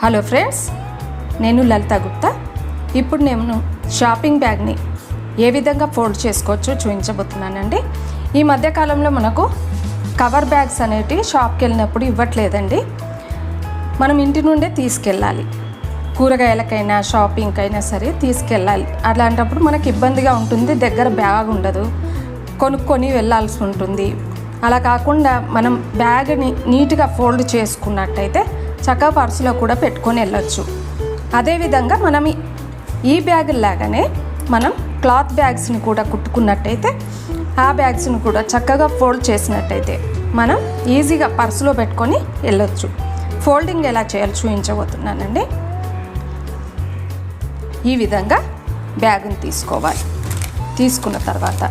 Hello friends, నేను లలిత గుప్తా. ఇప్పుడు నేను షాపింగ్ బ్యాగ్ని ఏ విధంగా ఫోల్డ్ చేసుకోవచ్చో చూపించబోతున్నానండి. ఈ మధ్యకాలంలో మనకు కవర్ బ్యాగ్స్ అనేటివి షాప్కి వెళ్ళినప్పుడు ఇవ్వట్లేదండి. మనం ఇంటి నుండే తీసుకెళ్ళాలి. కూరగాయలకైనా షాపింగ్కైనా సరే తీసుకెళ్ళాలి. అలాంటప్పుడు మనకు ఇబ్బందిగా ఉంటుంది. దగ్గర బ్యాగ్ ఉండదు, కొనుక్కొని వెళ్ళాల్సి ఉంటుంది. అలా కాకుండా మనం బ్యాగ్ని నీట్గా ఫోల్డ్ చేసుకున్నట్టయితే చక్కగా పర్సులో కూడా పెట్టుకొని వెళ్ళొచ్చు. అదేవిధంగా మనం ఈ బ్యాగ్ లాగానే మనం క్లాత్ బ్యాగ్స్ని కూడా కుట్టుకున్నట్టయితే ఆ బ్యాగ్స్ని కూడా చక్కగా ఫోల్డ్ చేసినట్టయితే మనం ఈజీగా పర్సులో పెట్టుకొని వెళ్ళొచ్చు. ఫోల్డింగ్ ఎలా చేయాలో చూపించబోతున్నానండి. ఈ విధంగా బ్యాగ్ని తీసుకోవాలి. తీసుకున్న తర్వాత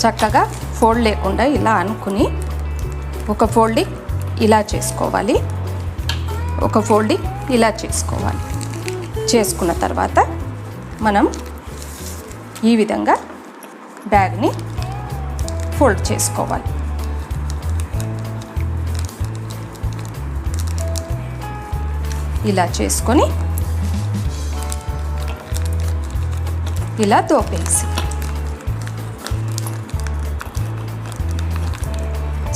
చక్కగా ఫోల్డ్ లేకుండా ఇలా అనుకుని ఒక ఫోల్డింగ్ ఇలా చేసుకోవాలి, ఒక ఫోల్డింగ్ ఇలా చేసుకోవాలి. చేసుకున్న తర్వాత మనం ఈ విధంగా బ్యాగ్ని ఫోల్డ్ చేసుకోవాలి. ఇలా చేసుకొని ఇలా దోపేసి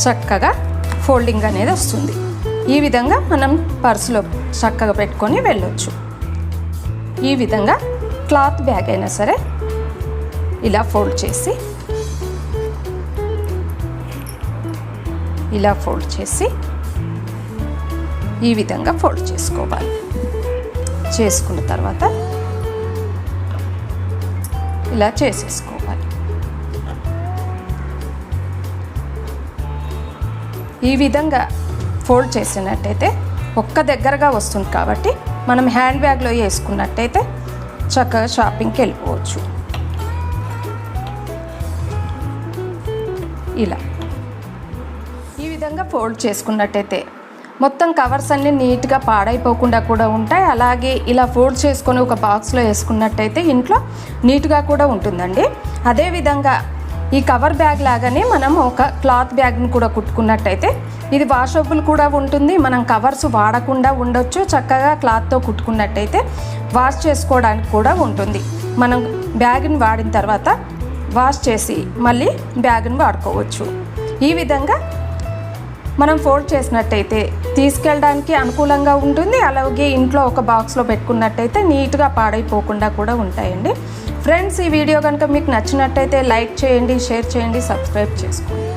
చక్కగా ఫోల్డింగ్ అనేది వస్తుంది. ఈ విధంగా మనం పర్సులో చక్కగా పెట్టుకొని వెళ్ళొచ్చు. ఈ విధంగా క్లాత్ బ్యాగ్ అయినా సరే ఇలా ఫోల్డ్ చేసి ఇలా ఫోల్డ్ చేసి ఈ విధంగా ఫోల్డ్ చేసుకోవాలి. చేసుకున్న తర్వాత ఇలా చేసేసుకోవాలి. ఈ విధంగా ఫోల్డ్ చేసినట్టయితే ఒక్క దగ్గరగా వస్తుంది కాబట్టి మనం హ్యాండ్ బ్యాగ్లో వేసుకున్నట్టయితే చక్కగా షాపింగ్కి వెళ్ళిపోవచ్చు. ఇలా ఈ విధంగా ఫోల్డ్ చేసుకున్నట్టయితే మొత్తం కవర్స్ అన్నీ నీట్గా పాడైపోకుండా కూడా ఉంటాయి. అలాగే ఇలా ఫోల్డ్ చేసుకొని ఒక బాక్స్లో వేసుకున్నట్టయితే ఇంట్లో నీట్గా కూడా ఉంటుందండి. అదేవిధంగా ఈ కవర్ బ్యాగ్ లాగానే మనం ఒక క్లాత్ బ్యాగ్ని కూడా కుట్టుకున్నట్టయితే ఇది వాషబుల్ కూడా ఉంటుంది. మనం కవర్స్ వాడకుండా ఉండొచ్చు. చక్కగా క్లాత్తో కుట్టుకున్నట్టయితే వాష్ చేసుకోవడానికి కూడా ఉంటుంది. మనం బ్యాగ్ని వాడిన తర్వాత వాష్ చేసి మళ్ళీ బ్యాగ్ని వాడుకోవచ్చు. ఈ విధంగా మనం ఫోల్డ్ చేసినట్టయితే తీసుకెళ్ళడానికి అనుకూలంగా ఉంటుంది. అలాగే ఇంట్లో ఒక బాక్స్లో పెట్టుకున్నట్టయితే నీట్గా పాడైపోకుండా కూడా ఉంటాయండి. ఫ్రెండ్స్, ఈ వీడియో కనుక మీకు నచ్చినట్టయితే లైక్ చేయండి, షేర్ చేయండి, సబ్స్క్రైబ్ చేసుకోండి.